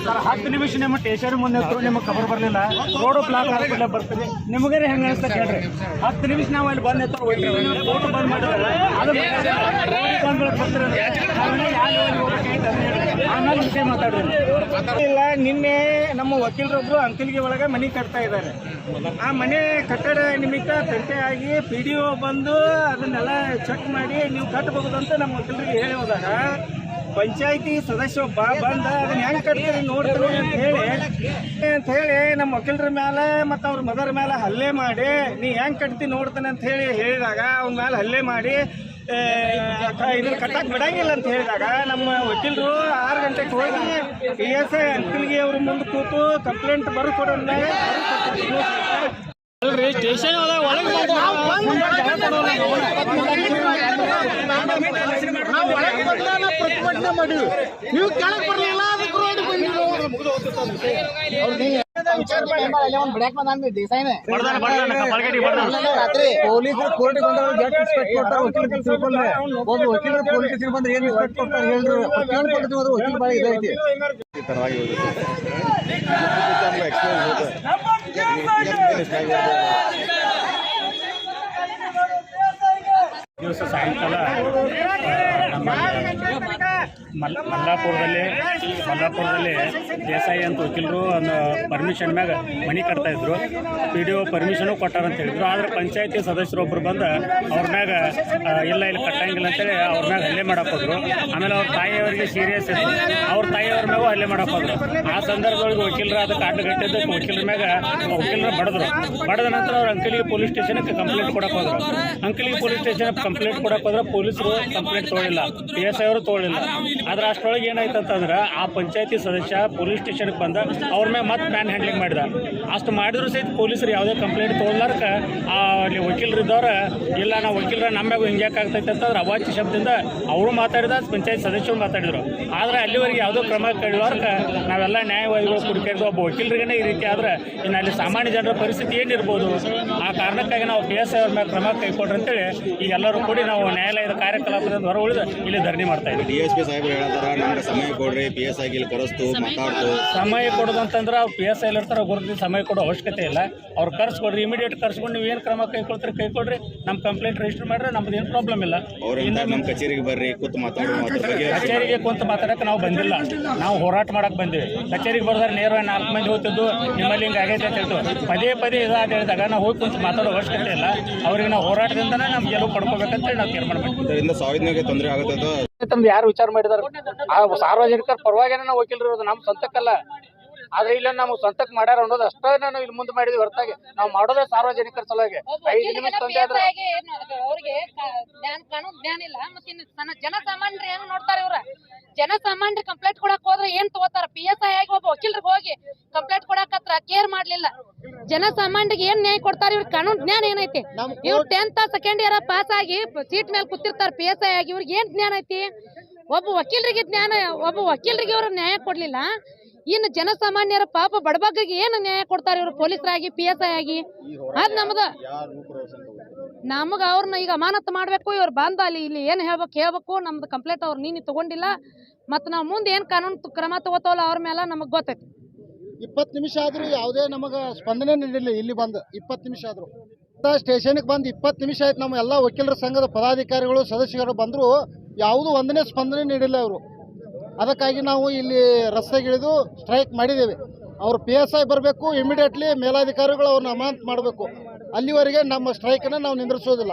Sir 10 ನಿಮಿಷ ನಿಮ್ಮ station ಮುಂದೆ ಹತ್ರ ನಿಮಗೆ ಖಬರ್ ಬರಲಿಲ್ಲ, ರೋಡ್ ಬ್ಲಾಕ್ ಆಗಲ್ಲ ಬರ್ತದೆ, ನಿಮಗೆ ಹೆಂಗೆ ಅನಿಸ್ತಾ ಕೇಳ್ರಿ? 10 ನಿಮಿಷ ನಾವು ಅಲ್ಲಿ ಬಂದು ರೋಡ್ ಬಂದ್ ಮಾಡಿದ್ರೆ ಆಮೇಲೆ ವಿಷಯ ಮಾತಾಡ್ರಿ ಇಲ್ಲ. ನಿನ್ನೆ ನಮ್ಮ ವಕೀಲರೊಬ್ರು ಅಂಕಲ್ಗೆ ಒಳಗೆ ಮನೆ ಕಟ್ತಾ ಇದ್ದಾರೆ. ಆ ಮನೆ ಕಟ್ಟಡ ನಿಮಿತ್ತ ತಟ್ಟೆ ಆಗಿ PDO ಬಂದು ಅದನ್ನೆಲ್ಲ ಚೆಕ್ ಮಾಡಿ ನೀವು ಕಟ್ಟಬಹುದು ಅಂತ ನಮ್ಮ ವಕೀಲರಿಗೆ ಹೇಳಿ ಹೋದಾಗ ಪಂಚಾಯತಿ ಸದಸ್ಯ ಬಂದ ಅದನ್ನ ಹೆಂಗ್ ಕಟ್ತೀರಿ ನೋಡ್ತೀರಿ ಅಂತ ಹೇಳಿ ನಮ್ಮ ವಕೀಲರ ಮೇಲೆ ಮತ್ತು ಅವ್ರ ಮದರ್ ಮೇಲೆ ಹಲ್ಲೆ ಮಾಡಿ ನೀ ಹೆಂಗ್ ಕಟ್ತಿ ನೋಡ್ತಾನೆ ಅಂತ ಹೇಳಿದಾಗ ಅವ್ನ ಮೇಲೆ ಹಲ್ಲೆ ಮಾಡಿ ಇದನ್ನ ಕಟ್ಟಕ್ ಬಿಡಂಗಿಲ್ಲ ಅಂತ ಹೇಳಿದಾಗ ನಮ್ಮ ವಕೀಲರು 6 ಗಂಟೆಗೆ ಹೋಗಿ PSI ಅಂಕಲ್ಗೆ ಅವ್ರ ಮುಂದೆ ಕೂತು ಕಂಪ್ಲೇಂಟ್ ಬರ್ಕೊಡೋಣ ಅಲ್ರಿ ಸ್ಟೇಷನ್ ಒಳಗೆ ಪ್ರತಿಭಟನೆ ಮಾಡಿವಿ, ನೀವು ಕೆಳಗೆ ಬರಲಿಲ್ಲ, ಅದಕ್ಕೆ ರೋಡ್ ಪೊಲೀಸರು ಕೋರ್ಟಿಗೆ ಬಂದ್ರೆ ವಕೀಲರು ಪೊಲೀಸ್ ಬಂದ್ರೆ ಏನ್ ರಿಸ್ಪೆಕ್ಟ್ ಕೊಡ್ತಾರೆ ಹೇಳ್ರಿ? ವಕೀಲ ಬಾಳ ಇದೈತಿ ದಿವಸ ಸಾಯಂಕಾಲ ಮಲ್ಲಾಪುರದಲ್ಲಿ ದೇಸಾಯಿ ಅಂತ ವಕೀಲರು ಒಂದು ಪರ್ಮಿಷನ್ ಮ್ಯಾಗ ಮನೆ ಕಟ್ತಾ ಇದ್ರು. PDO ಪರ್ಮಿಷನು ಕೊಟ್ಟಾರಂತ ಹೇಳಿದ್ರು. ಆದರೆ ಪಂಚಾಯತಿ ಸದಸ್ಯರೊಬ್ಬರು ಬಂದು ಅವ್ರ ಮ್ಯಾಗ ಇಲ್ಲ ಇಲ್ಲಿ ಕಟ್ಟಂಗಿಲ್ಲ ಅಂತೇಳಿ ಅವ್ರ ಮ್ಯಾಗ ಹಲ್ಲೆ ಮಾಡಕ್ಕೆ ಹೋದ್ರು. ಆಮೇಲೆ ಅವ್ರ ತಾಯಿಯವರಿಗೆ ಸೀರಿಯಸ್ ಇತ್ತು, ಅವ್ರ ತಾಯಿಯವ್ರ ಮ್ಯಾಗೂ ಹಲ್ಲೆ ಮಾಡಕ್ಕೆ ಹೋದ್ರು. ಆ ಸಂದರ್ಭದೊಳಗೆ ವಕೀಲರು ಅದಕ್ಕೆ ಅಡ್ಡಗಟ್ಟಿದ್ದಕ್ಕೆ ವಕೀಲರ ಮ್ಯಾಗ ವಕೀಲರು ಬಡದ ನಂತರ ಅವ್ರ ಅಂಕಲಿಗೆ ಪೊಲೀಸ್ ಸ್ಟೇಷನ್ಗೆ ಕಂಪ್ಲೇಂಟ್ ಕೊಡಕ್ಕೆ ಹೋದ್ರು. ಅಂಕಲಿಗೆ ಪೊಲೀಸ್ ಸ್ಟೇಷನ್ ಕಂಪ್ಲೇಂಟ್ ಕೊಡಕ್ಕೆ ಹೋದ್ರೆ ಪೊಲೀಸರು ಕಂಪ್ಲೇಂಟ್ ತೊಗೊಳ್ಳಿಲ್ಲ, PSI ಅವರು ತೊಗೊಳ್ಳಿಲ್ಲ. ಆದ್ರೆ ಅಷ್ಟರೊಳಗೆ ಏನಾಯ್ತು ಅಂತಂದ್ರೆ ಆ ಪಂಚಾಯತಿ ಸದಸ್ಯ ಪೊಲೀಸ್ ಸ್ಟೇಷನ್ಗೆ ಬಂದ ಅವ್ರ ಮೇಲೆ ಮತ್ತೆ ಮ್ಯಾನ್ ಹ್ಯಾಂಡ್ಲಿಂಗ್ ಮಾಡಿದ. ಅಷ್ಟು ಮಾಡಿದ್ರು ಸಹಿತ ಪೊಲೀಸರು ಯಾವುದೇ ಕಂಪ್ಲೇಂಟ್ ತೊಗೊಳ್ಳಾರ್ಕ ಅಲ್ಲಿ ವಕೀಲರು ಇದ್ದವ್ರು ಇಲ್ಲ ನಾವು ವಕೀಲರ ನಮ್ಮ್ಯಾಗ ಹಿಂಗ್ಯಾಕೆ ಆಗ್ತೈತೆ ಅಂತಂದ್ರೆ ಅವಾಚ್ಯ ಶಬ್ದದಿಂದ ಅವರು ಮಾತಾಡಿದ, ಪಂಚಾಯತ್ ಸದಸ್ಯರು ಮಾತಾಡಿದ್ರು. ಆದರೆ ಅಲ್ಲಿವರೆಗೆ ಯಾವುದೋ ಕ್ರಮ ಕೈಗೊಳ್ಳೋರ್ಕ ನಾವೆಲ್ಲ ನ್ಯಾಯವಾದಿಗಳು ಕುಡಿಕರಿದು ಒಬ್ಬ ವಕೀಲರಿಗೇ ಈ ರೀತಿ ಆದರೆ ಇನ್ನು ಅಲ್ಲಿ ಸಾಮಾನ್ಯ ಜನರ ಪರಿಸ್ಥಿತಿ ಏನಿರ್ಬೋದು? ಆ ಕಾರಣಕ್ಕಾಗಿ ನಾವು PSI ಅವ್ರ ಮೇಲೆ ಕ್ರಮ ಕೈಗೊಳ್ರಿ ಅಂತೇಳಿ ಈಗ ಎಲ್ಲರೂ ಕೂಡಿ ನಾವು ನ್ಯಾಯಾಲಯದ ಕಾರ್ಯಕಲಾಪದಿಂದ ಹೊರ ಉಳಿದು ಇಲ್ಲಿ ಧರಣಿ ಮಾಡ್ತಾ ಇದ್ದೀವಿ. DSP ಸಾಹೇಬರು ಹೇಳ್ತಾರ ನಮ್ಗೆ ಸಮಯ ಕೊಡ್ರಿ, PSI ಇಲ್ಲಿ ಕರೆಸ್ತು ಮಾತಾಡ್ತು. ಸಮಯ ಕೊಡೋದು ಅಂತಂದ್ರೆ ಅವ್ರು PSI ಇರ್ತಾರೆ, ಗುರುತಿ ಸಮಯ ಕೊಡೋ ಅವಶ್ಯಕತೆ ಇಲ್ಲ. ಅವ್ರು ಕರ್ಸ್ಕೊಡ್ರಿ, ಇಮಿಡಿಯೇಟ್ ಕರ್ಸ್ಕೊಂಡು ನೀವು ಏನು ಕ್ರಮ ಕೈಗೊಳ್ರಿ, ನಮ್ಮ ಕಂಪ್ಲೇಂಟ್ ರಿಜಿಸ್ಟರ್ ಮಾಡ್ರೆ ನಮ್ದು ಏನು ಪ್ರಾಬ್ಲಮ್ ಇಲ್ಲ. ನಮ್ಮ ಕಚೇರಿಗೆ ಬರ್ರಿ, ಕೂತು ಮಾತಾಡೋ. ಕಚೇರಿಗೆ ಕುಂತು ಮಾತಾಡಕ್ಕೆ ನಾವು ಬಂದಿಲ್ಲ, ನಾವು ಹೋರಾಟ ಮಾಡಕ್ಕೆ ಬಂದಿವಿ. ಕಚೇರಿಗೆ ಬರ್ದಾರೆ ನೇರವಾಗಿ 4 ಮಂದಿ ಹೋಗ್ತಿದ್ದು ನಿಮ್ಮಲ್ಲಿ ಹಿಂಗೆ ಆಗೈತೆ ಅಂತ ಹೇಳ್ತು ಪದೇ ಇದಾದ ಹೇಳಿದಾಗ ನಾವು ಹೋಗಿ ಕುಂತು ಮಾತಾಡೋ ಅವಶ್ಯಕತೆ ಇಲ್ಲ. ಅವ್ರಿಗೆ ನಾವು ಹೋರಾಟದಿಂದನೇ ನಮ್ಗೆ ಗೆಲುವು ಪಡ್ಕೋಬೇಕಂತೇಳಿ ನಾವು ತೀರ್ಮಾನ ಮಾಡ್ತೀವಿ. ಇದರಿಂದ ಸಾರ್ವಜನಿಕ ತೊಂದರೆ ಆಗುತ್ತೆ ತಮ್ದು ಯಾರು ವಿಚಾರ ಮಾಡಿದಾರೆ? ಆ ಸಾರ್ವಜನಿಕರ ಪರವಾಗಿನೇ ನಾವು ವಕೀಲರು ಇರೋದು, ನಮ್ಮ ಸ್ವಂತಕ್ಕಲ್ಲ. ಆದ್ರೆ ಇಲ್ಲ ನಾವು ಸ್ವಂತಕ್ಕೆ ಮಾಡ್ಯಾರ ಅನ್ನೋದು ಅಷ್ಟೇ ನಾವು ಇಲ್ಲಿ ಮುಂದೆ ಮಾಡಿದ್ವಿ ಹೊರತಾಗಿ ನಾವು ಮಾಡೋದೇ ಸಾರ್ವಜನಿಕರ ಸಲುವಾಗಿ. 5 ನಿಮಿಷ ತೊಂದರೆ ಆದ್ರೆ ಅವ್ರಿಗೆ ಕಾನೂನು ಜ್ಞಾನ ಇಲ್ಲ. ಮತ್ತೆ ಜನಸಾಮಾನ್ಯರು ಹೆಂಗ್ ನೋಡ್ತಾರೆ? ಇವ್ರ ಜನಸಾಮಾನ್ಯರು ಕಂಪ್ಲೇಂಟ್ ಕೊಡಕ್ ಹೋದ್ರೆ ಏನ್ ತಗೋತಾರ? PSI ಆಗಿ ಒಬ್ಬ ವಕೀಲರಿಗೆ ಹೋಗಿ ಕಂಪ್ಲೇಂಟ್ ಕೊಡಕತ್ರ ಕೇರ್ ಮಾಡ್ಲಿಲ್ಲ. ಜನಸಾಮಾನ್ಯರಿಗೆ ಏನ್ ನ್ಯಾಯ ಕೊಡ್ತಾರೆ? ಇವ್ರ ಕಾನೂನು ಜ್ಞಾನ ಏನೈತಿ? ಇವ್ರು 10th ಸೆಕೆಂಡ್ ಇಯರ್ ಪಾಸ್ ಆಗಿ ಸೀಟ್ ಮೇಲೆ ಕೂತಿರ್ತಾರ PSI ಆಗಿ. ಇವ್ರಿಗೆ ಏನ್ ಜ್ಞಾನ ಐತಿ? ಒಬ್ಬ ವಕೀಲರಿಗೆ ಜ್ಞಾನ, ಒಬ್ಬ ವಕೀಲರಿಗೆ ಇವ್ರ ನ್ಯಾಯ ಕೊಡ್ಲಿಲ್ಲ. ಇನ್ನು ಜನಸಾಮಾನ್ಯರ ಪಾಪ ಬಡಬಗ್ಗಿಗೆ ಏನು ನ್ಯಾಯ ಕೊಡ್ತಾರೆ ಇವರು? ಪೊಲೀಸರಾಗಿ PSI ಆಗಿ ಅದ್ ನಮಗ ಅವ್ರನ್ನ ಈಗ ಅಮಾನತ್ ಮಾಡ್ಬೇಕು. ಇವ್ರು ಬಂದ ಅಲ್ಲಿ ಇಲ್ಲಿ ಏನ್ ಹೇಳ್ಬೇಕು ನಮ್ದು ಕಂಪ್ಲೇಂಟ್ ಅವ್ರು ನೀನು ತಗೊಂಡಿಲ್ಲ, ಮತ್ ನಾವ್ ಮುಂದೆ ಏನ್ ಕಾನೂನು ಕ್ರಮ ತಗೋತಾವಲ್ಲ ಅವ್ರ ಮೇಲೆ ನಮಗ್ ಗೊತ್ತೈತಿ. 20 ನಿಮಿಷ ಆದ್ರೂ ಯಾವುದೇ ನಮಗ ಸ್ಪಂದನೆ ನೀಡಿಲ್ಲ. ಇಲ್ಲಿ ಬಂದು 20 ನಿಮಿಷ ಆದ್ರು ಸ್ಟೇಷನ್ಗೆ ಬಂದು 20 ನಿಮಿಷ ಆಯ್ತು. ನಮ್ಮ ಎಲ್ಲಾ ವಕೀಲರ ಸಂಘದ ಪದಾಧಿಕಾರಿಗಳು ಸದಸ್ಯರು ಬಂದ್ರು, ಯಾವುದೂ ಒಂದನೇ ಸ್ಪಂದನೆ ನೀಡಿಲ್ಲ ಅವರು. ಅದಕ್ಕಾಗಿ ನಾವು ಇಲ್ಲಿ ರಸ್ತೆಗಿಳಿದು ಸ್ಟ್ರೈಕ್ ಮಾಡಿದ್ದೇವೆ. ಅವರು PSI ಬರಬೇಕು, ಇಮಿಡಿಯೇಟ್ಲಿ ಮೇಲಾಧಿಕಾರಿಗಳು ಅವ್ರನ್ನ ಅಮಾನತ್ ಮಾಡಬೇಕು. ಅಲ್ಲಿವರೆಗೆ ನಮ್ಮ ಸ್ಟ್ರೈಕನ್ನು ನಾವು ನಿಂದ್ರಿಸೋದಿಲ್ಲ.